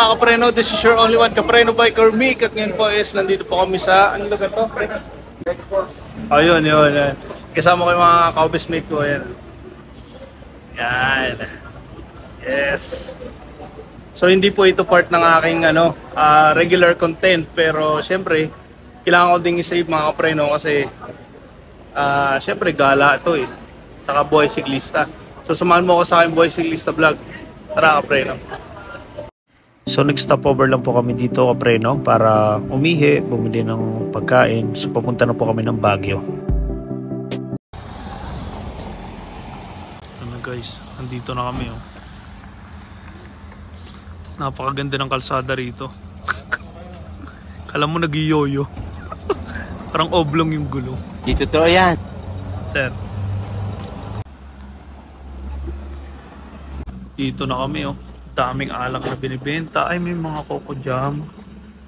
mga kapreno, this is your only one kapreno biker Mick. At ngayon po is nandito po kami sa, ano lugar to? Ayun, yun. Kasama ko yung mga ka-office mate ko. Ayan. Yan. Yes. So hindi po ito part ng aking regular content. Pero syempre, kailangan ko ding i-save mga kapreno kasi syempre gala ito eh. Saka boy siklista. So samahan mo ako sa aking boy siklista vlog. Tara kapreno. So nag-stop over lang po kami dito kapreno para umihi, bumili ng pagkain. So papunta na po kami ng Baguio. Ano guys, andito na kami oh. Napakaganda ng kalsada rito. Kala mo nag-yoyo. Parang oblong yung gulo. Dito to yan. Sir. Dito na kami oh. Daming alak na binibenta. Ay, may mga coco jam,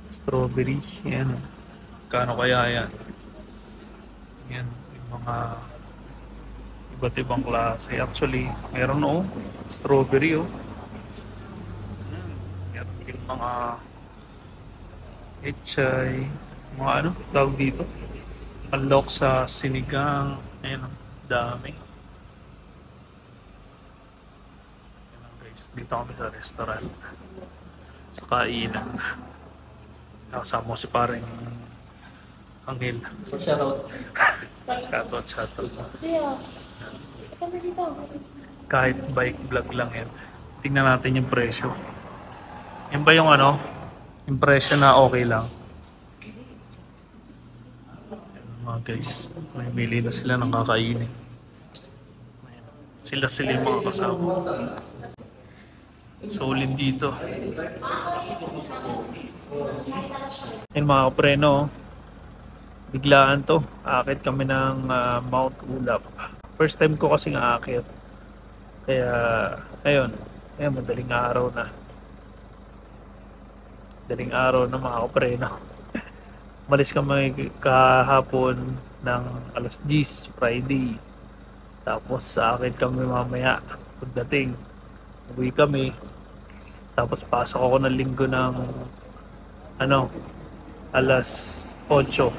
strawberry, yan. Kano kaya yan? Yan, yung mga iba't ibang klase. Actually, meron oh, strawberry oh. Yan, yung mga echay, mga ano, tawag dito. Alok sa sinigang, ayan, dami. Dito kami sa restaurant sa kainan. Nakasama ko si paring Angel. Shoutout. Kahit bike vlog lang yan. Tingnan natin yung presyo. Yan ba yung yung presyo na okay lang? Yan, mga guys, may mili na sila ng kakainin. Sila yung mga kasama. Solid dito. Yan mga kapreno, biglaan to. Aakit kami ng Mount Ulap. First time ko kasing aakit. Kaya ayun, madaling araw na. Madaling araw na mga kapreno. Malis kami kahapon ng alas 10 Friday. Tapos aakit kami mamaya pagdating. Uwi kami. Tapos pasok ako ng linggo ng alas 8.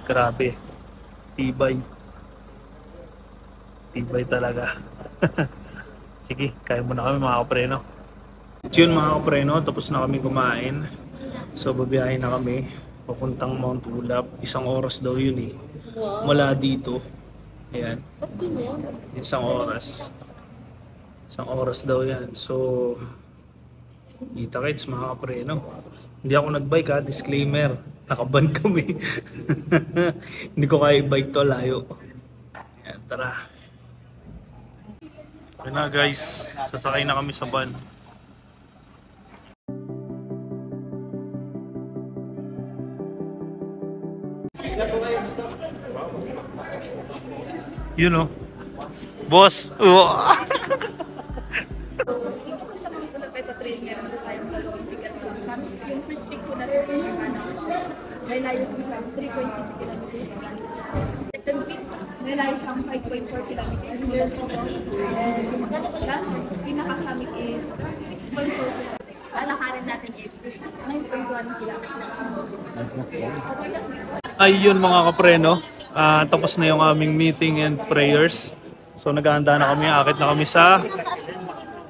Grabe. Tibay. Tibay talaga. Sige, kaya muna kami mga kapreno. Yun mga kapreno, tapos na kami kumain. So babiyahin na kami papuntang Mount Ulap. 1 oras daw yun eh. Mula dito. Ayan. 1 oras. 1 oras daw yan. So kita kits mga kapreno. Hindi ako nagbike ha, disclaimer. Nakaban kami. Hindi ko kaya i-bike to layo. Yan, tara. Okay na guys, sasakay na kami sa van. You know, boss. Dito po sa mga Bulapeta Trail, meron po tayong dalawang bigat sa summit. Yung first pick po natin sa may layo po siyang 3.6 kilometers. Second pick, may layo siyang 5.4 kilometers. And last pinaka-summit is 6.4 kilometers. Lalakarin natin is 9.1 kilometers. Ayun mga kapreno, tapos na yung aming meeting and prayers. So naghahanda na kami, akit na kami sa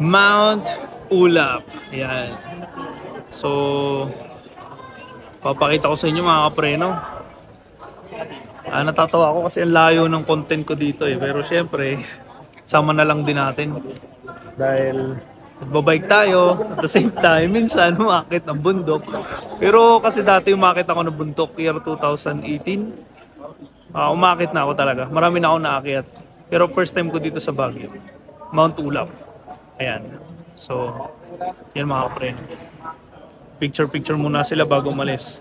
Mount Ulap. Ayan. So papakita ko sa inyo mga kapreno. Natatawa ako kasi ang layo ng content ko dito eh. Pero syempre, sama na lang din natin. Dahil nagbabike tayo at the same time, minsan umakit ng bundok. Pero kasi dati umakit ako ng bundok year 2018. Umakit na ako talaga. Marami na ako naakyat. Pero first time ko dito sa Baguio, Mount Ulap. Ayan. So, yan mga kapreno. Picture muna sila bago umalis.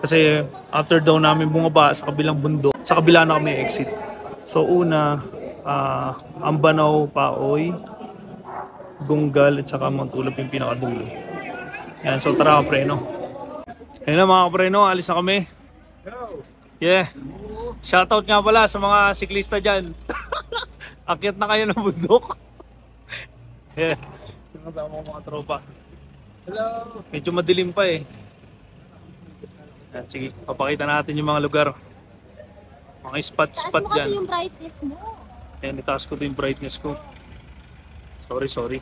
Kasi after daw namin bumaba sa kabilang bundok, sa kabila na kami exit. So una, Ambanaw, Paoy, Gunggal at saka Mount Ulap yung pinakadulo. Yan, so tara kapreno. Ayun na mga kapreno, alis na kami. Yeah. Shoutout nga pala sa mga siklista dyan. Akyat na kayo ng bundok. Yeah. Yung kasama ko mga tropa. Medyo madilim pa eh. Yan, sige, papakita natin yung mga lugar. Mga Taas spot-spot mo kasi dyan. yung brightness mo. Ayan, itaas ko din yung brightness ko. Sorry.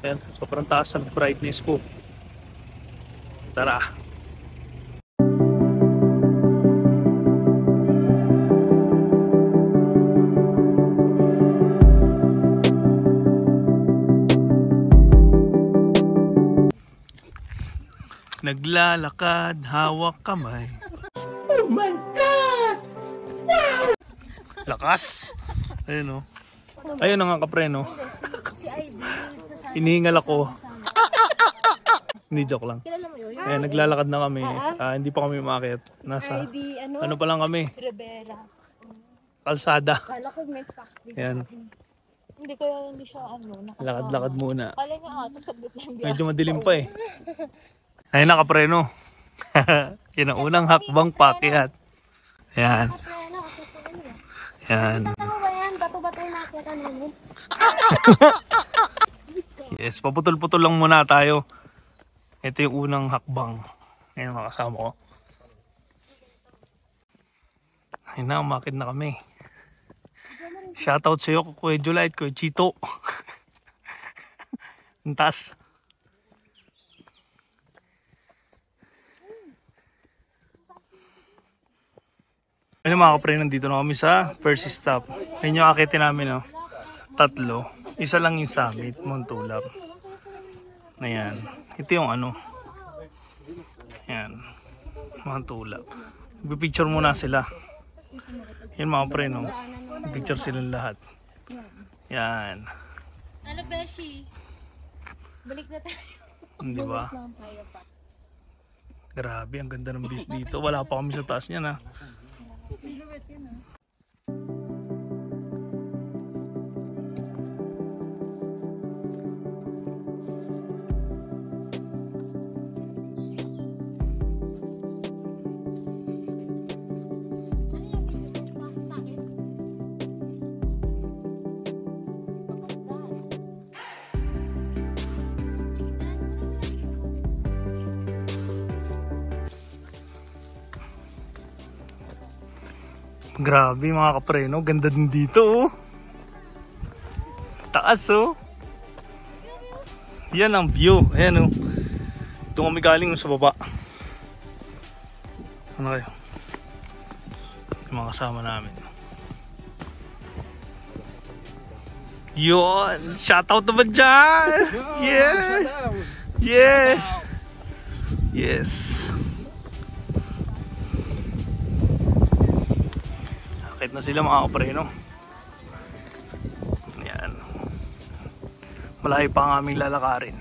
Ayan, sobrang taas ang brightness ko. Tara. Naglalakad, hawak kamay. Oh my God! Wow! Lakas! Ayun o. Ayun na nga kapreno. Si Ivy. Inihingal ako. Hindi, joke lang. Kilala mo yun? Ayan, naglalakad na kami. Hindi pa kami umakyat. Nasa, Ivy, ano pa lang kami, Rivera. kalsada. Kala ko may factory. Ayan, Hindi ko hindi siya nakasama. lakad-lakad muna. Kala niya sabit lang biya. Medyo madilim pa eh. Ayun na kapreno. Yan ang unang hakbang pakyat. Ayan. Ayan. Tama ba yan? Bato-bato na ako kanino. Yes, paputol-putol lang muna tayo. Ito yung unang hakbang. Ayan mga kasama ko. Ayun na, umakit na kami. Shoutout sa'yo, Kuya Juliet, Kuya Chito. Ang taas. Ayun mga kapre, nandito na kami sa first stop. Ayun yung akitin namin, no? 3. Isa lang yung summit, Mount Tulap. Ayan. Ito yung ano. Ayan. Mount Tulap. Picture muna sila. Yan mga pre, no? Picture silang lahat. Yan. Ano, Beshi? Balik na tayo. Di ba? Grabe, ang ganda ng views dito. Wala pa kami sa taas niyan, ha? Grabe mga kapreno, ganda din dito oh. Taas oh. Yan ang view, ayan oh. Doon kami galing sa baba. Ano kayo? Yung mga kasama namin. Yun! Shoutout naman dyan! Yeah! Yeah! Yes! Na sila mga kapreno. Ayan. Malayo pa ang aming lalakarin.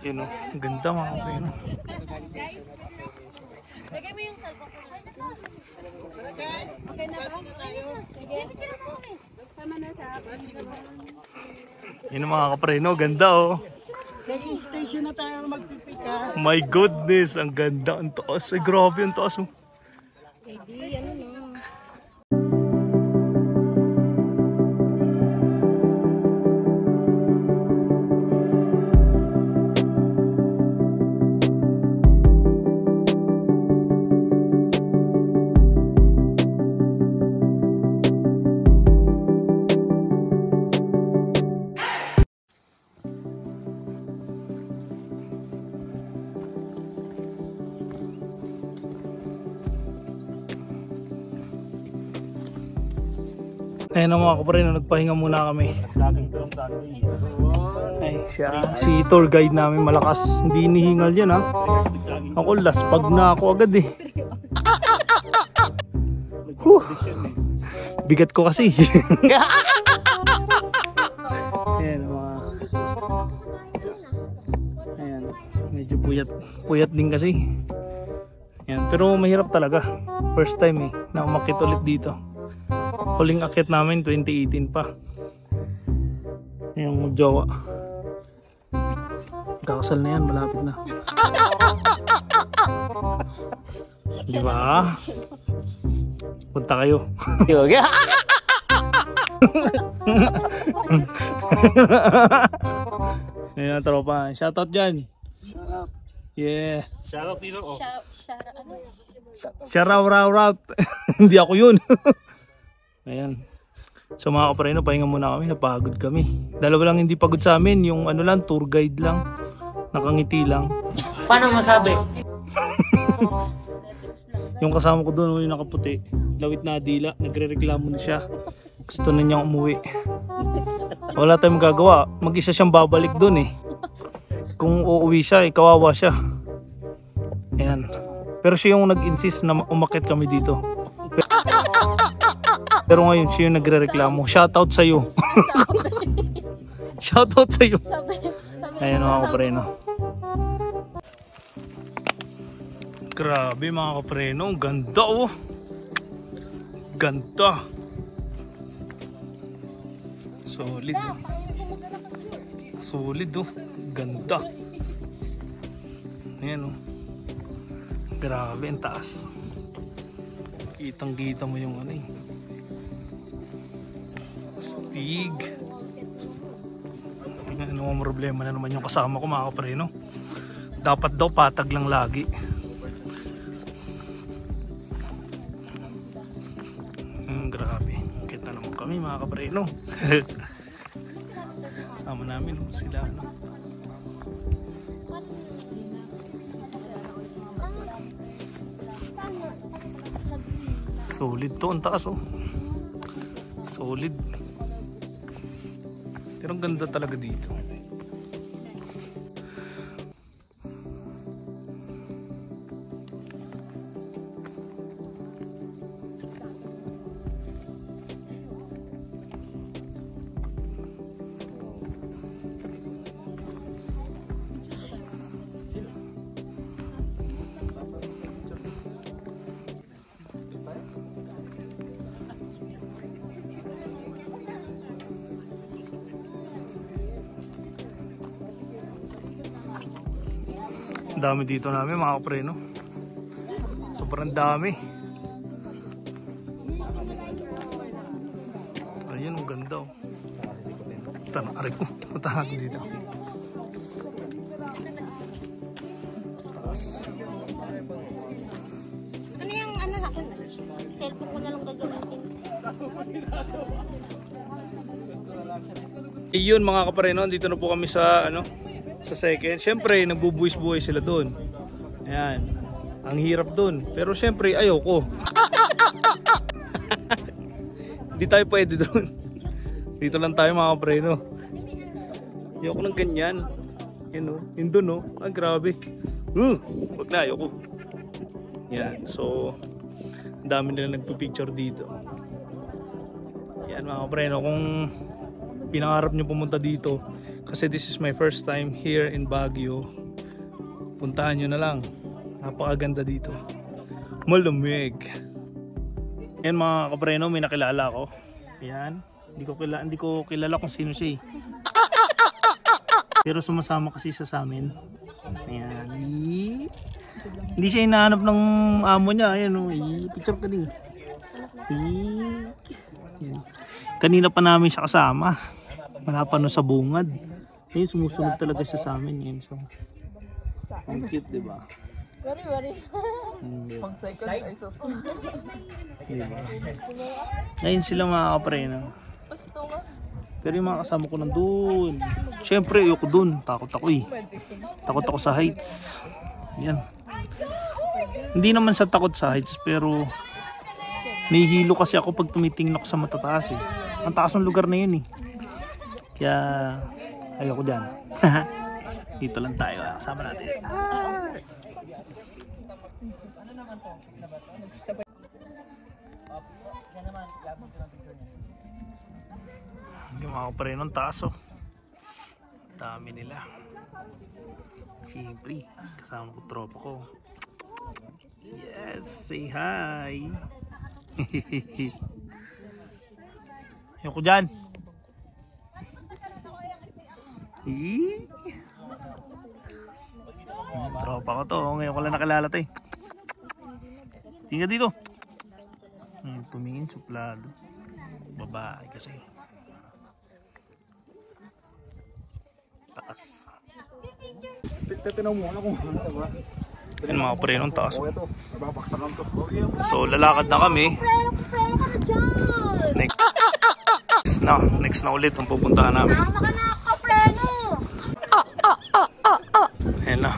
Yun o, ang ganda mga kapreno. Lagay mo yung cellphone ko. Okay na ba? Sige. Tama na sa Yun ang mga kapreno, ganda oh. Checking station na tayo magpipika. My goodness, ang ganda, ang taas. Ay grabe ang taas oh. Baby, ano no? Ayun ang mga kapreno, nagpahinga muna kami. Ay, siya, si tour guide namin malakas. Hindi hinihingal yan ha. Ako laspag na ako agad eh. Bigat ko kasi. Ayan mga. Ayan, medyo puyat din kasi. Ayan, pero mahirap talaga. First time eh, na umakit ulit dito. Huling akyat namin 2018 pa. Yung jowa. Kakasal na yan, malapit na. Di ba? Punta kayo. Ayan, tropa. Shoutout dyan. Yeah. Shout, ano? Shoutout. Hindi ako yun. Ayan. So mga kapreno, pahinga muna kami. Napagod kami. Dalawa lang hindi pagod sa amin. Yung ano lang, tour guide lang. Nakangiti lang. Paano masabi? Yung kasama ko doon, yung nakaputi. Lawit na dila. Nagre-reklamo na siya. Gusto na niyang umuwi. Wala tayong magagawa. Mag-isa siyang babalik doon eh. Kung uuwi siya, kawawa siya. Ayan. Pero siya yung nag-insist na umakyat kami dito. Pero ngayon siya yung nagre-reklamo. Shoutout sa'yo. Shoutout sa'yo. Ayan mga kapreno. Grabe mga kapreno. Ang ganda oh. Ganda. Solid. Solid oh. Ganda. Ayan oh. Grabe ang taas. Kitang kita mo yung ano eh. Stig. Ano ang problema na naman yung kasama ko mga kapreno. Dapat daw patag lang lagi. Grabe. Kita naman kami mga kapreno. Sama namin sila ano. Solid to, ang taas oh. Solid. Pero ang ganda talaga dito. Dami dito namin mga kapreno. Sobrang dami. Ayun, ang ganda oh. Aray ko, punta natin dito. Ano yung ano sa akin? Cellphone ko na lang gagamitin. Iyon mga kapreno, dito na po kami sa ano, sa second. Siyempre, nagbubuwis-buwis sila doon. Ayan. Ang hirap doon. Pero siyempre, ayoko. Hindi tayo pwede doon. Dito lang tayo mga kapreno. Ayoko ng ganyan. Yan o. Yun doon o. Ah, grabe. Wag na, ayoko. Yan. So, ang dami nila nagpipicture dito. Yan mga kapreno. Kung pinangarap nyo pumunta dito, kasi this is my first time here in Baguio, puntahan nyo na lang. Napakaganda dito. Malamig. Yan mga kapreno, may nakilala ko. Yan. Hindi ko kilala kung sino siya eh. Pero sumasama kasi siya sa amin. Ayan. Hindi siya hinahanap ng amo niya. Ayan o. Picture ka din. Ayan. Kanina pa namin siya kasama. Wala pa no sa bungad. Ayun, sumusunod talaga siya sa amin. Yan. So, ang cute, diba? Wari. Diba? Pag-second ay susunod. Diba? Ayun sila mga kapreno. Gusto nga. Pero yung mga kasama ko nandun. Siyempre, ayoko dun. Takot ako eh. Takot ako sa heights. Yan. Hindi naman sa takot sa heights, pero nahihilo kasi ako pag tumitingin ako sa matataas eh. Ang taas ng lugar na yun eh. Kaya ayoko dyan. Dito lang tayo. Kasama natin. Yung mga kapreno ng taas oh. Dami nila. Siyempre, kasama ko tropa ko. Yes, say hi. Ayoko dyan. Tropa ko to. Ngayon ko lang nakilala to eh. Tingnan dito. Tumingin suplado. Babae kasi. Taas. Tinaw mo kung ano ba? Yan mga prenong taas. O ito, nababaksak ang to. So lalakad na kami. Preno ka na dyan! Next na ulit ang pupuntahan namin. Tama ka na ako, preno! Ayan na.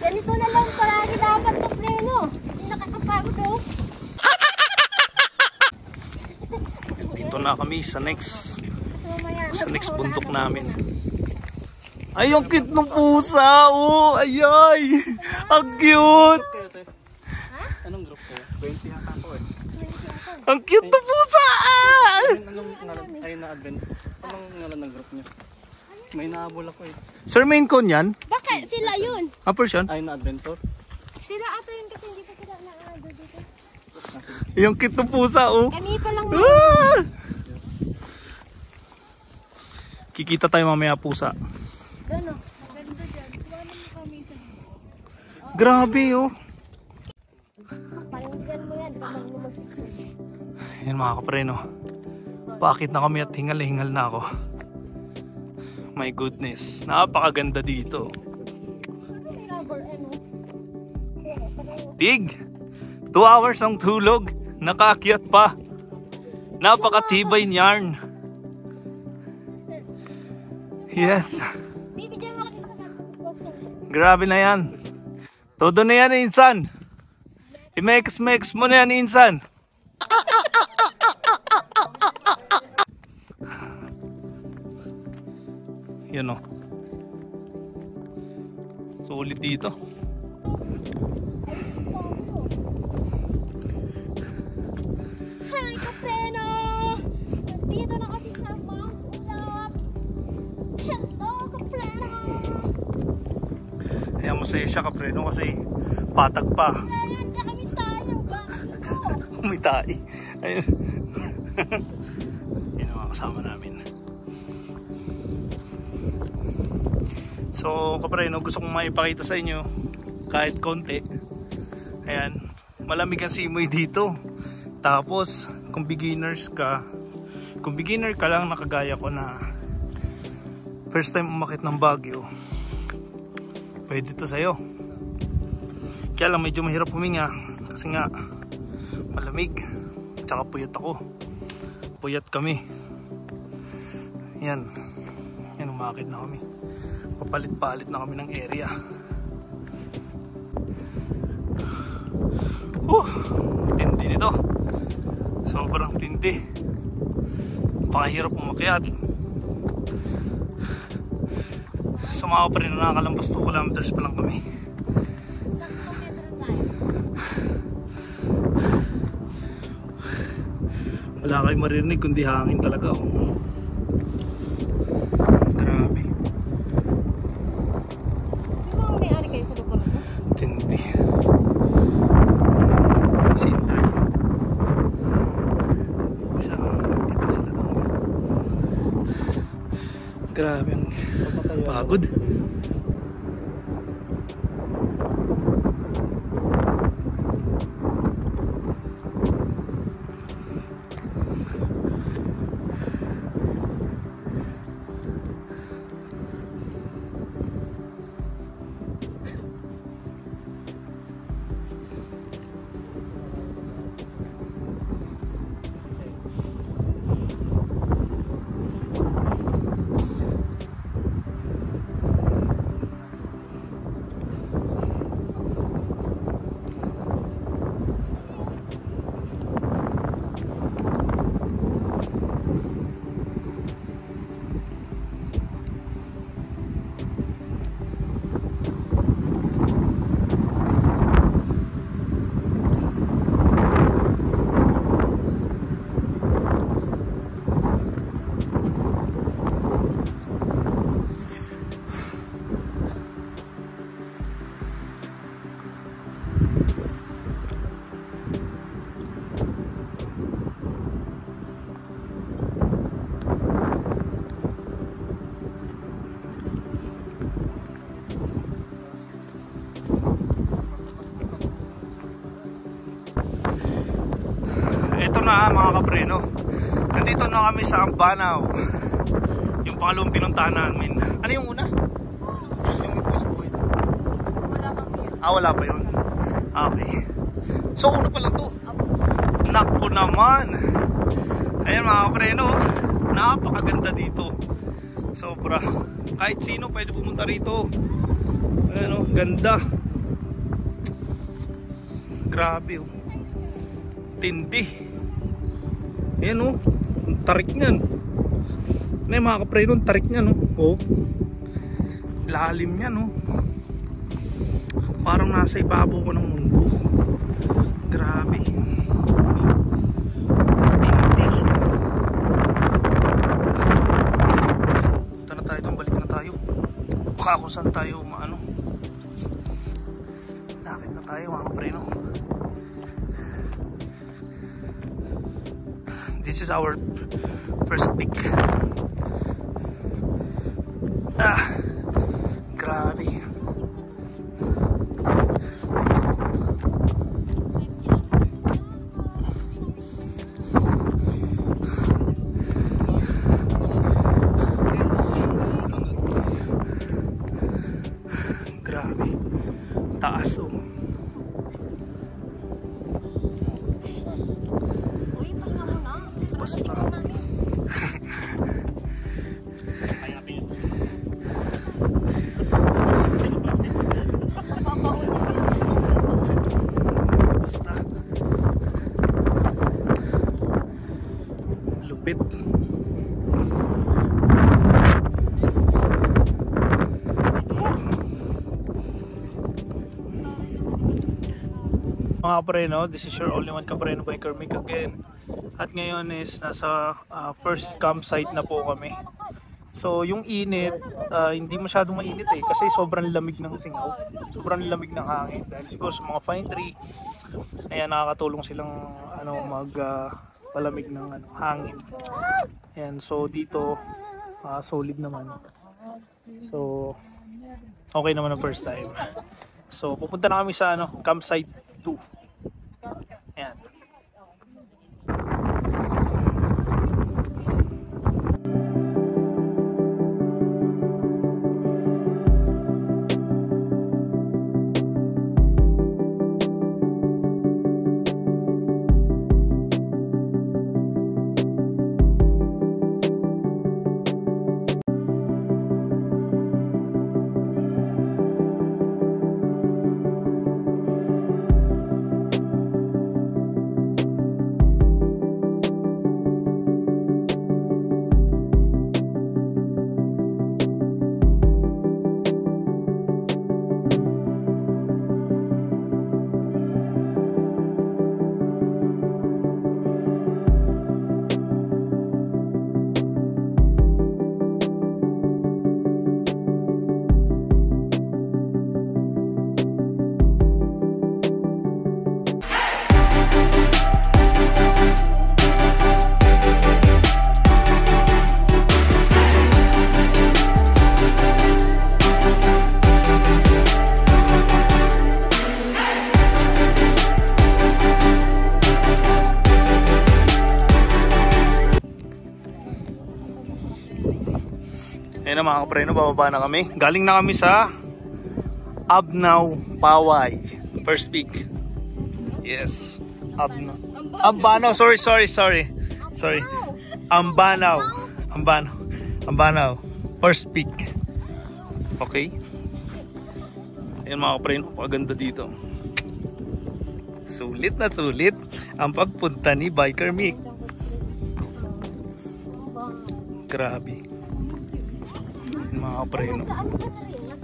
Ganito na lang palagi dapat na preno. Hindi nakakapagod oh. Dito na kami sa next So, mamaya, bundok namin. Ay, ang cute ng pusa! Oh, ayay! Ang cute! Anong group ko? 20 yata ko eh. Ang cute ng pusa! Anong ngalan? Ay, na-advent. Anong ngalan ng group niyo? May nahabol ako eh. Sir, main con yan? Bakit? Sila yun. Ah, Persian? Ay, na-adventor. Sila ata yun kasi hindi pa sila na-ano dito. Yung cute ng pusa, oh. Kami pa lang Ah! Kikita tayo mamaya pusa. Gano? Maganda dyan. Tuwanan mo kami sa... Grabe, oh. Paringgan mo yan. Kamang mo mag- Yan mga kapreno. Bakit na kami at hingal na ako. My goodness. Napakaganda dito. May rubber ano? Stig! 2 hours ang tulog. Nakaakyat pa. Napakatibay niyan. Yes. Bibigyan mo ka dito sa Grabe na yan. Todo na yan, insan. I-mix mo na yan, insan. Yan o. Sulit dito. Hi, Kapreno! Nandito na kami sa Mount Ulap. Hello, Kapreno! Ayan, masaya siya kapreno kasi patag pa. Kapreno, diyan kami tayo. Bakit ko? Umitay. Ayun. Yan ang mga kasama namin. So, kapreno, gusto kong maipakita sa inyo kahit konti. Ayan, malamig ang simoy dito. Tapos, kung beginner ka lang nakagaya ko na first time umakit ng Baguio, pwede to sa'yo. Kaya lang medyo mahirap huminga kasi nga malamig, tsaka puyat ako. Puyat kami. Yan umakit na kami. Papalit-palit na kami ng area. Tindi nito. Sobrang tindi. Pakahirap umakyat. Sumaka pa rin na nakalampas 2 kilometers pa lang kami. Wala kayong maririnig kundi hangin talaga. Oh. Grabe. Di ba may-ari kayo sa lugar mo? Tindi. Si Inday. Siya. Kita sila doon. Grabe ang pagod. na mga kapreno. Nandito na kami sa Ambanaw. Yung pangalawang pinuntahan namin. Ano yung una? Yung Push Point. Wala pa po yun. Wala pa yun. Okay. So una pa lang to. Naku naman. Ayan mga kapreno. Napakaganda dito. Sobra. Kahit sino pwede pumunta rito. Ayan o, ganda. Grabe o. Tindi. Ayan o. Ang tarik nyan. Ayan mga kapreno, ang tarik nyan o. Lalim nyan o. Parang nasa ibabaw ko ng mundo. Grabe. Tindi. Punta na tayo doon, balik na tayo. Baka kung saan tayo maano. Nakit na tayo mga kapreno. This is our first peak. Grabe. Grabe. Taas oh. Uy, pahinga mo na. Basta. Basta. Lupit. Mga kapreno, this is your only one Kapreno Biker Mick again. At ngayon is nasa first campsite na po kami. So yung init, hindi masyadong mainit eh kasi sobrang lamig ng singaw. Sobrang lamig ng hangin dahil siguro sa mga pine tree. Ayan, nakakatulong silang palamig ng hangin. Ayan, so dito solid naman. So okay naman ang first time. So pupunta na kami sa campsite 2. Ayan. Ayan na mga kapreno, bababa na kami. Galing na kami sa Abnaw, Paway. First peak. Yes. Ambanaw. Sorry. Ambanaw. First peak. Okay. Ayan mga kapreno, paganda dito. Sulit na sulit ang pagpunta ni Biker Mick. Grabe. Mga kapreno.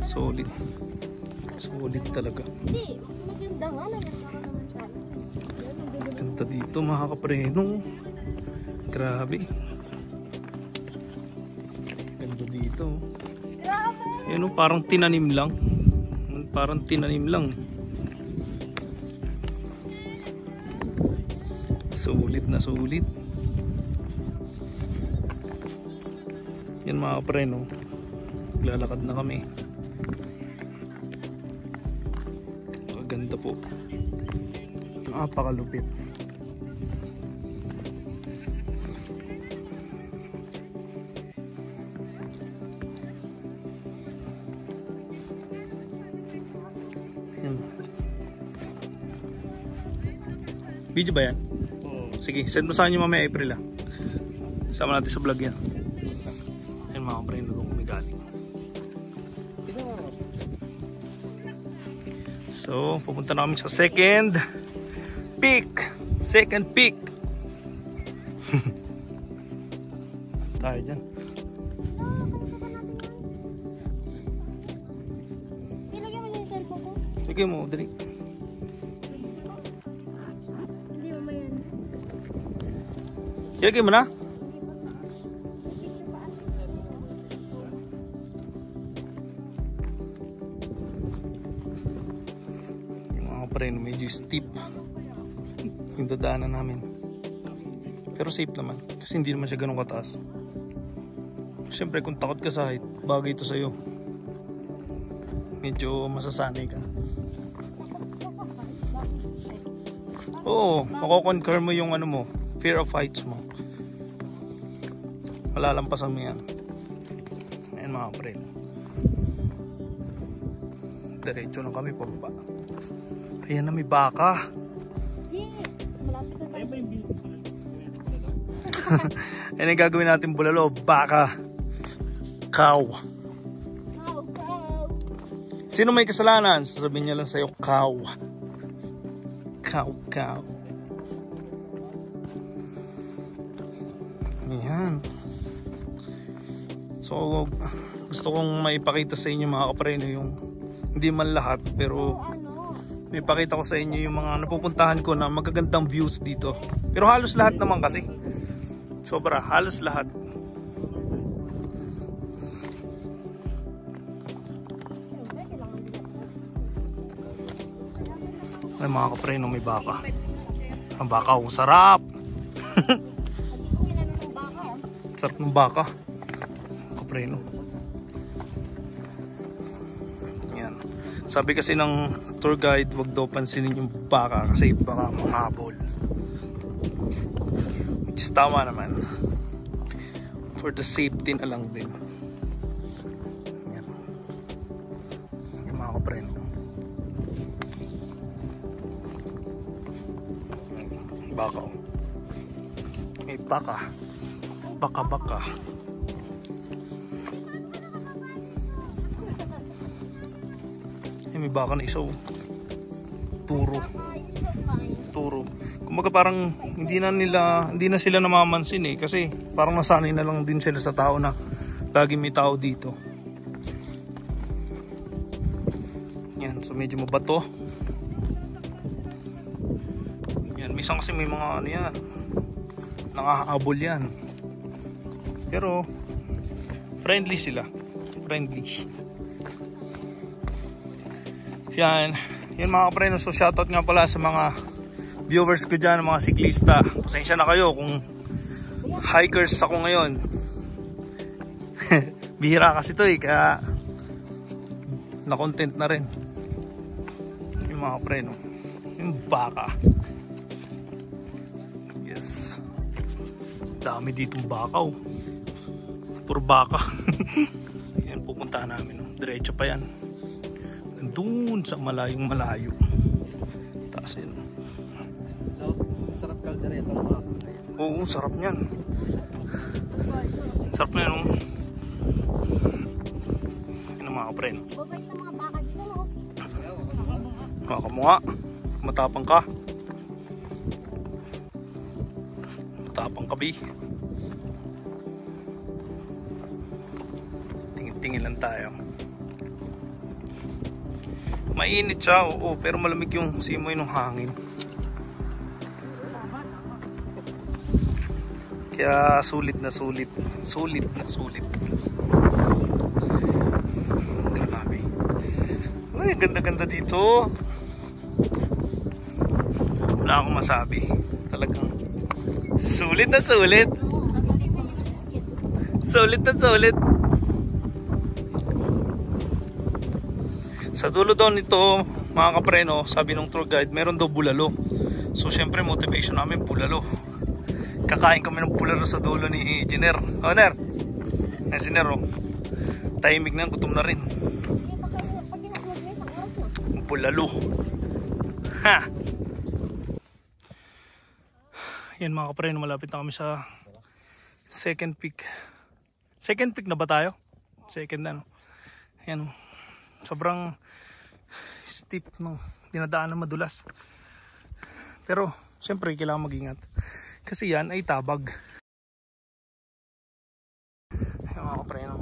Solid. Solid talaga. Hindi, mas maganda nga na. Ganda dito mga kapreno. Grabe. Ganda dito. Yan o, parang tinanim lang. Parang tinanim lang. Sulit na sulit. Yan mga kapreno. Lalakad na kami. Ganda po. Napakalupit. Video ba yan? Oo. Sige, send mo sa akin yung mamaya April ah. Sama natin sa vlog yan. Ayun mga kapre, doon kami galing. So, pupunta na kami sa second peak. Second peak. Tayo dyan. Ilagay mo na yung cellphone ko. Sige mo, dali. Hindi mo yan. Ilagay mo na. Yung mga kapre, medyo steep yung dadaanan namin. Pero safe naman kasi hindi naman siya ganun kataas. Siyempre kung takot ka sa height, bagay ito sa'yo. Medyo masasanay ka. Oo, mako-conquer mo yung ano mo, fear of heights mo. Malalampasan mo yan. Ayan mga kapre. Diretso na kami pababa. Ayan na, may baka. Malapit na tayo. Ayan ang gagawin natin bulalo. Baka. Cow. Cow. Sino may kasalanan? Sasabihin niya lang sa'yo, cow. Cow. Ayan. So, gusto kong maipakita sa inyo mga kapareno yung hindi man lahat pero may pakita ko sa inyo yung mga napupuntahan ko na magagandang views dito. Pero halos lahat naman kasi. Sobra, halos lahat. Ay mga kapreno, may baka. Ang baka, oh, sarap. Sarap ng baka. Kapreno. Yan. Sabi kasi ng tour guide, wag daw pansinin yung baka kasi baka manghabol. Which is tama naman. For the safety na lang din. Yan. Yung mga kapreno. Baka. May baka. Baka. May baka na isa. Turo. Kumbaga parang hindi na sila namamansin eh kasi parang nasanay na lang din sila sa tao na lagi may tao dito. Yan, so medyo mabato. Yan, minsan kasi may mga ano yan, nangahabol yan. Pero friendly sila. Friendly. Yan mga kapreno. So shoutout nga pala sa mga viewers ko dyan, mga siklista. Pasensya na kayo kung hikers ako ngayon. Bihira kasi to eh, kaya na-content na rin. Yung mga kapreno. Yung baka. Yes. Dami ditong bakaw. Puro baka. Yan, pupuntahan namin. Diretso pa yan. Doon sa malayong malayo. Taas yun. Sarap kaldereta ng baka. Oo, sarap niyan. Sarap na yun. Yun ang mga kapren. Babait na mga baka dito, no? Baka mo nga. Matapang ka. Matapang ka, Bi. Tingin-tingin lang tayo. Mainit siya, oo, pero malamig yung simoy ng hangin. Kaya sulit na sulit. Sulit na sulit. Grabe. Ay, ganda-ganda dito. Wala akong masabi. Talagang sulit na sulit. Sulit na sulit. Sa dulo daw nito, mga kapreno, sabi ng tour guide, meron daw bulalo. So syempre motivation namin bulalo. Kakain kami ng bulalo sa dulo ni Engineer. Ner. Engineer, oh. Tahimik na, gutom na rin. Bulalo. Ha. Yan mga kapreno, malapit na kami sa second peak. Second peak na ba tayo? Second na, no? Yan, sobrang steep ng dinadaanan, madulas. Pero syempre kailangan mag-ingat kasi yan ay tabag. Yan mga kapreno.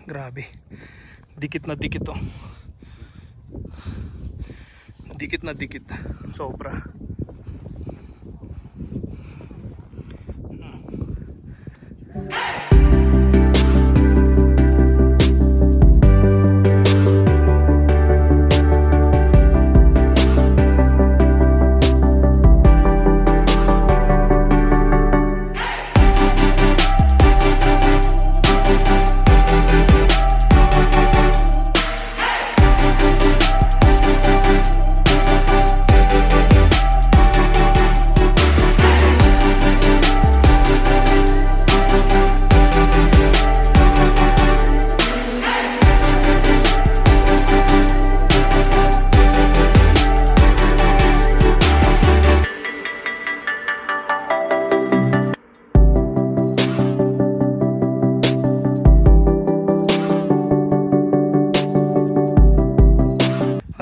Grabe, dikit na dikit to. Dikit na dikit, sobra.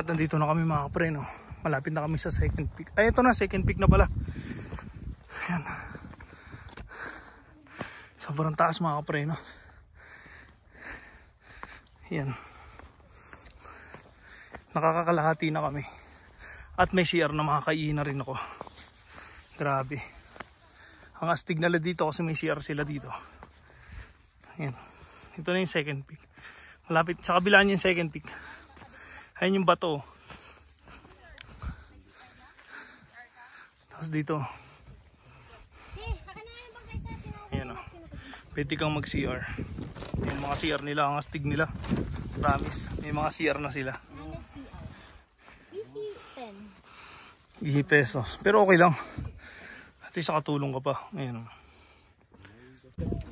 Nandito na kami mga kapreno, malapit na kami sa second peak. Ay ito na, second peak na pala. Ayan. Sobrang taas mga kapreno. Ayan, nakakakalahati na kami at may CR na makakainan rin ako. Grabe, ang astig nila dito kasi may CR sila dito. Ayan, ito na yung second peak, malapit sa kabila niya yung second peak. Ayan yung bato. Tapos dito. Ayan o. Pwede kang mag-CR. Yung mga CR nila, ang astig nila. Promise. May mga CR na sila. Ihi pesos. Pero okay lang. At least nakatulong ka pa. Ayan o.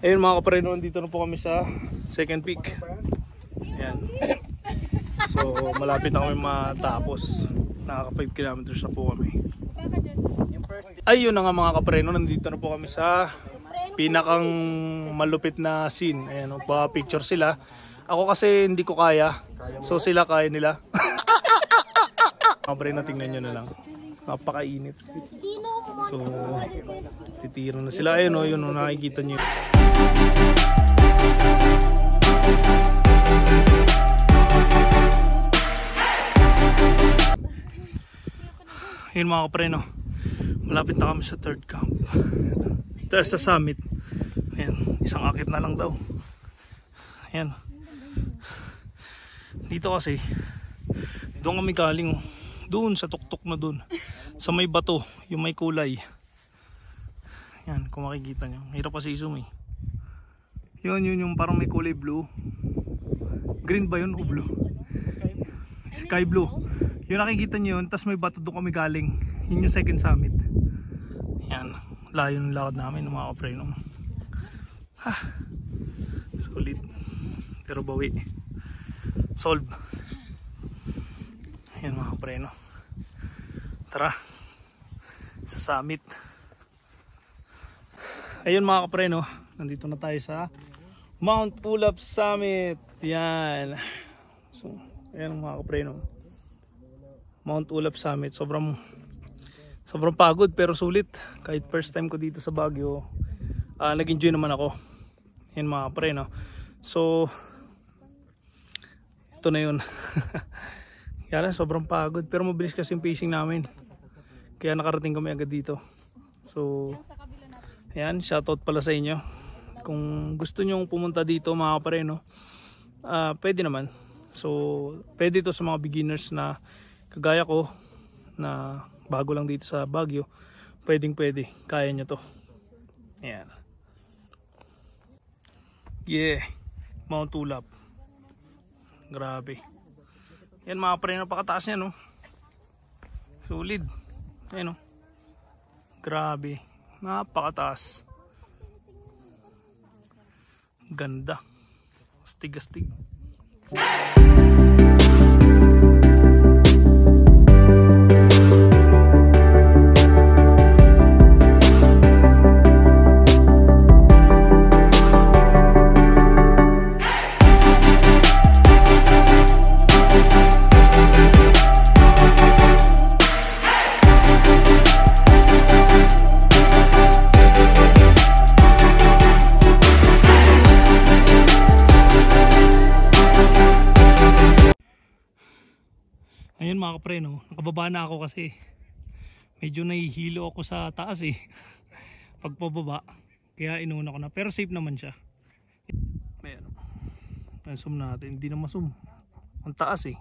Ayun mga kapreno, dito na po kami sa second peak. Ayan. So malapit na kami matapos. Nakaka 5 kilometers na po kami. Ayun na nga mga kapreno, nandito na po kami sa pinakang malupit na scene. Ayan, pa-picture sila. Ako kasi hindi ko kaya. So sila kaya nila. Mga kapreno, tingnan nyo na lang. Napakainit. So titiro na sila. Ayun o, yun o, nakikita nyo. Ayun mga kapreno, malapit na kami sa third camp. Ito sa summit. Ayan, isang akit na lang daw. Ayan. Dito kasi, doon kami galing. Doon sa tuktok na doon. Sa may bato, yung may kulay. Ayan, kung makikita nyo. Hirap kasi i-zoom eh. Yun yung parang may kulay blue. Green ba yun o blue? Sky blue. Yung nakikita nyo yun, tas may bato doon kami galing. Yun yung second summit. Yan, layo ng lakad namin mga kapreno. Solid. Pero bawi. Solve. Yan mga kapreno. Tara. Sa summit. Ayun mga kapreno, nandito na tayo sa Mount Ulap Summit. Yan. So, ayan mga kapreno. Mount Ulap Summit, sobrang pagod pero sulit. Kahit first time ko dito sa Baguio, nag-enjoy naman ako. Yan mga pre, no? So ito na yun. Kaya sobrang pagod pero mabilis kasi yung pacing namin, kaya nakarating kami agad dito. So ayan, shoutout pala sa inyo. Kung gusto nyo pumunta dito mga pre, no? Pwede naman. So pwede to sa mga beginners na kagaya ko na bago lang dito sa Baguio. Pwedeng pwede, kaya nyo to. Ayan. Yeah, Mount Ulap. Grabe. Yan mga pre, napakataas niya, no? Solid. Ayan, no? Grabe, napakataas. Ganda. Astig-astig. mga kapreno, nakababa na ako kasi medyo nahihilo ako sa taas eh. Pagpababa, kaya inuna ko na. Pero safe naman siya. Ayan. Zoom natin, hindi na ma-zoom. Ang taas eh.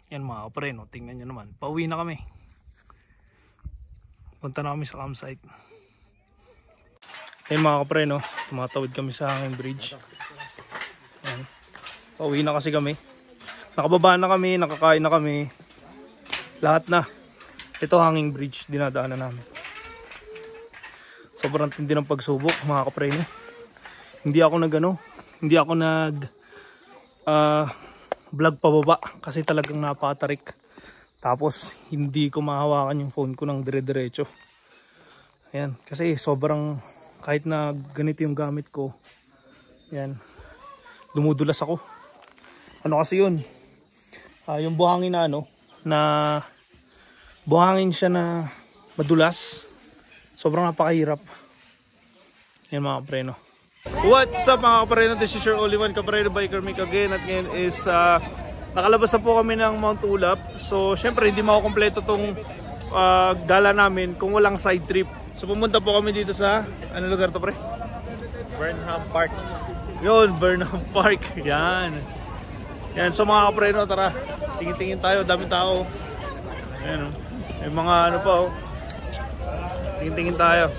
Yan mga kapreno, tingnan nyo naman. Pauwi na kami. Punta na kami sa campsite. Ayan mga kapreno, tumatawid kami sa hanging bridge. Ayan. Pauwi na kasi kami. Nakababa na kami, nakakain na kami. Lahat na. Ito hanging bridge, dinadaanan namin. Sobrang tindi ng pagsubok mga kapreno. Hindi ako nag vlog pababa kasi talagang napakatarik. Tapos hindi ko mahawakan yung phone ko ng dire-diretso. Ayan, kasi sobrang kahit na ganito yung gamit ko. Ayan. Dumudulas ako. Ano kasi yun? Yung buhangin na buhangin siya na madulas. Sobrang napakahirap. Ayan mga kapreno. What's up mga kapreno? This is your only one kapreno biker Mick again. At ngayon is nakalabas na po kami ng Mount Ulap. So syempre hindi makukompleto tong gala namin kung walang side trip. So pumunta po kami dito sa ano lugar to pre? Burnham Park. Yun, Burnham Park. Yan. Yan, so mga kapreno, tara. Tingin-tingin tayo, daming tao. Ayan o. May mga ano pa o. Tingin-tingin tayo.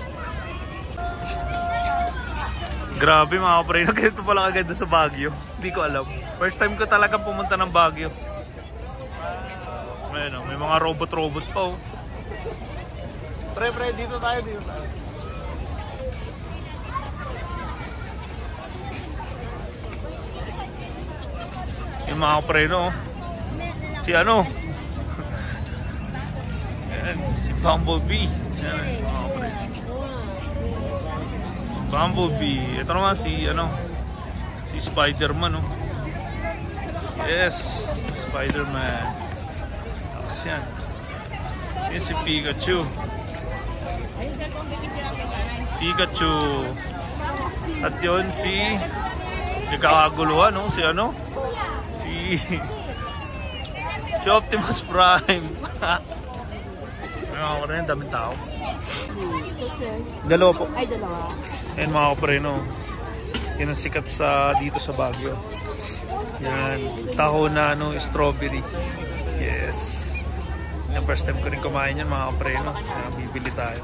Grabe mga kapreno, ganito pala kaganda sa Baguio. Hindi ko alam. First time ko talaga pumunta ng Baguio. Ayan o, may mga robot-robot pa o. Pre, dito tayo. Yung mga kapreno, si ano? Ayan, si Bumblebee. Ayan, mga kapreno. Bumblebee. Ito naman si ano? Si Spider-Man, oh. Yes, Spider-Man. Tapos yan. Yan si Pikachu. At yun si nagkakaguluhan, no? Si ano? Si Optimus Prime. Mga kapreno, daming tao. Dalawa po. Ay, dalawa. Ayan mga kapreno. Yan ang sikat dito sa Baguio. Yan. Taho na strawberry. Yes. Yung first time ko rin kumain yan mga kapreno. Bibili tayo.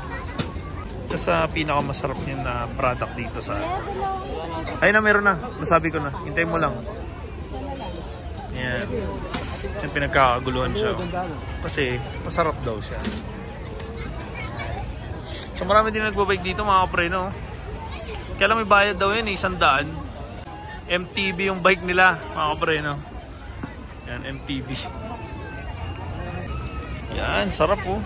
Isa sa pinakamasarap yun na product dito sa... Ayun na, meron na. Nasabi ko na. Hintayin mo lang. Yan. Yung pinagkakaguluhan siya. Kasi masarap daw siya. So marami din nagbabike dito mga kapreno. Kaya lang may bayad daw yun, 100. MTB yung bike nila mga kapreno. Yan, MTB. Yan, sarap oh.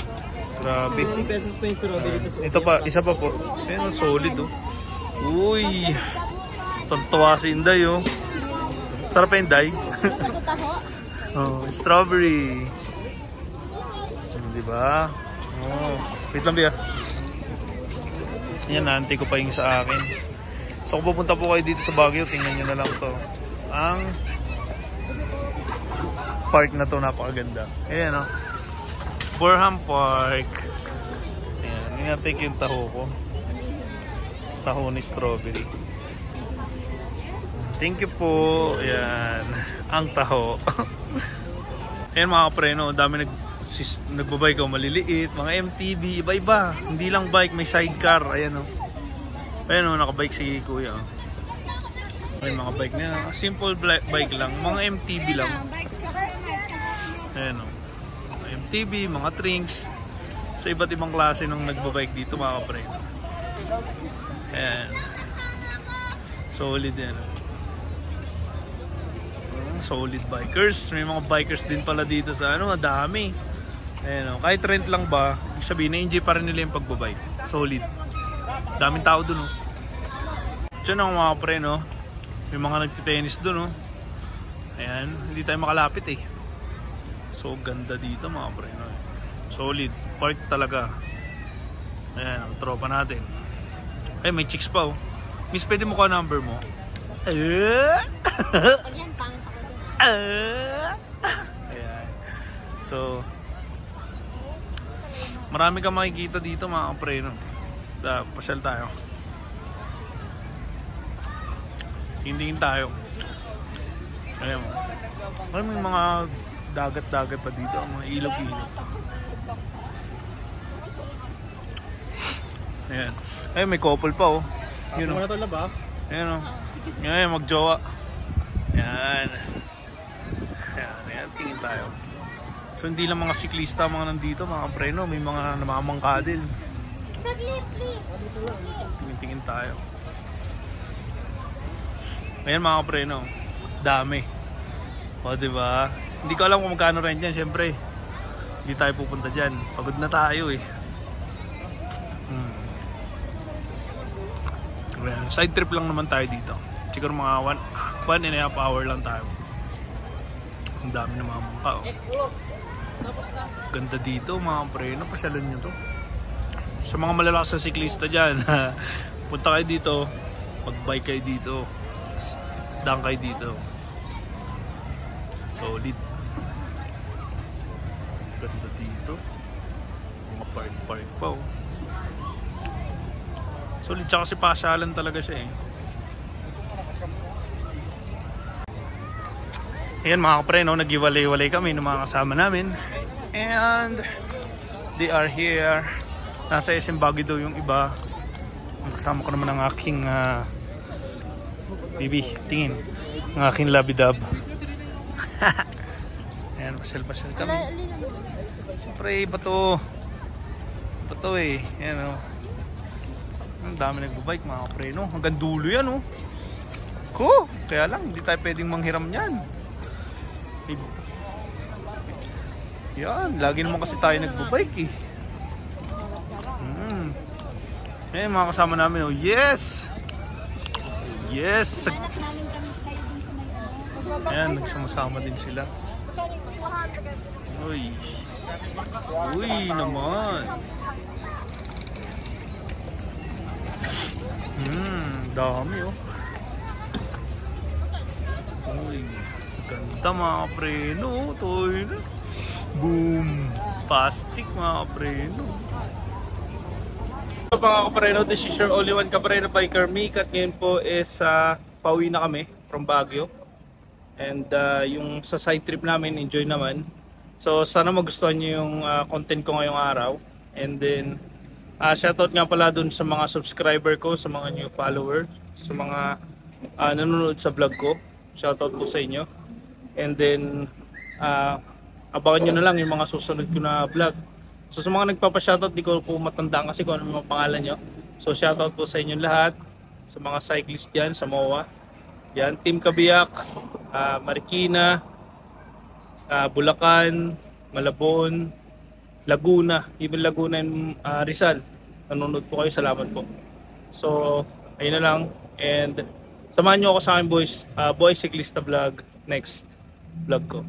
Grabe. 20 pesos pa yung strawberry. Ito pa, isa pa po. Yan, solid oh. Uy. Tontuwa si Inday oh. Sarap pa Inday. Oh, strawberry. Diba? Oh. Wait lang Bia. Yan, naantay ko pa yung sa akin. So kung pupunta po kayo dito sa Baguio, tingnan nyo na lang to. Ang park na to, napakaganda. Ayan o. Burnham Park. Ayan, inantay ko yung taho ko. Taho ni strawberry. Thank you po. Ayan, ang taho. Ayan mga kapreno, dami nagbabike o maliliit, mga MTB, iba-iba. Hindi lang bike, may sidecar. Ayan o. Ayan o, nakabike si kuya o. May mga bike na simple bike lang, mga MTB lang. Ayan o. Mga MTB, mga trinks. Sa iba't ibang klase nung nagbabike dito mga kapreno. Ayan. Solid yan o. Solid bikers. May mga bikers din pala dito sa ano, dami. Ayan o, kahit rent lang ba, ibig sabihin na-enjoy pa rin nila yung pagbabike. Solid. Daming tao dun o. Diyan ang mga pre no. May mga nagtitennis dun o. Ayan, hindi tayo makalapit eh. So ganda dito mga pre no. Solid, park talaga. Ayan, ang tropa natin. Ay, may chicks pa o. Miss, pwede mo ka number mo? Pag yan, pangit ako dun. So, marami kang makikita dito mga kapreno. Pasyal tayo. Tingin tayo. Ayan mo. Maraming mga dagat-dagat pa dito. Mga ilog-ilog. Ayan. Ayun, may couple pa oh. Yun oh. Ayan oh. Ayan, magjowa. Ayan. Ayan, tingin tayo. So hindi lang mga siklista mga nandito, mga preno, may mga namamangka din. Saglit, please. Tingin tayo. Ayan mga preno, dami. O diba? Hindi ko alam kung magkano rent yan, syempre. Hindi tayo pupunta dyan. Pagod na tayo eh. Ayan, side trip lang naman tayo dito. Siguro mga 1.5 hour lang tayo. Ang dami na mga mangka oh. Ganda dito mga preno, pasyalan nyo to. Sa mga malalakas na siklista dyan, punta kayo dito, mag-bike kayo dito, daan kayo dito. Solid. Ganda dito. Mga park pa oh. Solid, tsaka kasi pasyalan talaga siya eh. Ayan mga kapreno, nag-iwalay-walay kami ng mga kasama namin. And they are here. Nasa SM Baguio daw yung iba. Kasama ko naman ang aking bibi, tingin. Ang aking labidab. Ayan, pasyal-pasyal kami. Siyempre, bato eh. Ayan o. Ang dami nagbabike mga kapreno. Hanggang dulo yan o. Kaya lang, hindi tayo pwedeng manghiram yan. Yan, lagi naman kasi tayo nagbabike eh. Ayan mga kasama namin oh. Yes! Yes! Ayan, nagsama-sama din sila. Uy naman. Dami oh. Uy, ganda mga preno. Toy na. Boom! Plastic mga preno. So mga kapreno, this is your only one kapreno biker Mick. At ngayon po is pauwi na kami from Baguio. And yung sa side trip namin, enjoy naman. So sana magustuhan nyo yung content ko ngayong araw. And then shoutout nga pala dun sa mga subscriber ko, sa mga new follower, sa mga nanonood sa vlog ko. Shoutout po sa inyo. And then abangan nyo na lang yung mga susunod ko na vlog. So sa mga nagpapa-shoutout, di ko po matandaan kasi kung ano mga pangalan nyo. So shoutout po sa inyo lahat, sa mga cyclist dyan, sa MOA. Yan, Team Kabiyak, Marikina, Bulacan, Malabon, Laguna, even Laguna and Rizal. Nanonood po kayo, salamat po. So ayun na lang, and samahan nyo ako sa aking boys Cyclista vlog, next vlog ko.